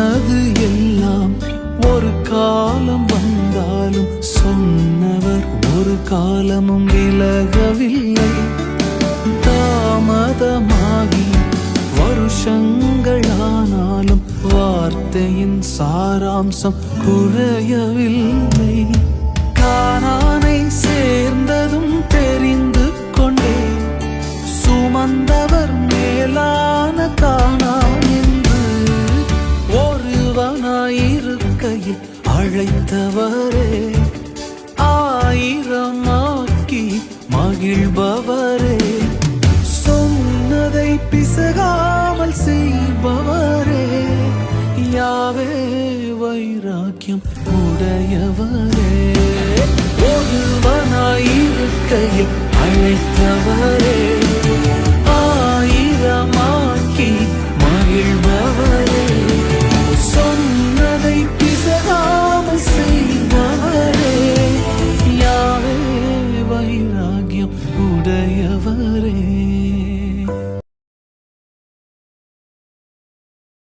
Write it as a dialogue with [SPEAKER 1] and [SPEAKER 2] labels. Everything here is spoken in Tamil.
[SPEAKER 1] ஆனது எல்லாம் ஒரு காலம் வந்தாலும் சொன்னவர் ஒரு காலமும் விலகவில்லை. தாமதமாகி வருஷங்களானாலும் வார்த்தையின் சாராம்சம் குறையவில்லை. கானானை சேர்ந்ததும் தெரிந்து கொண்டே சுமந்தவர் மேலான கானான் என்று ஒருவனாயிருக்கையில் அழைத்தவரே, ஆயிரமாக்கி மகிழ்பவரே, சொன்னதை பிசகாமல் செய்பவரே, யாவே வைராக்கியம் உடையவரே.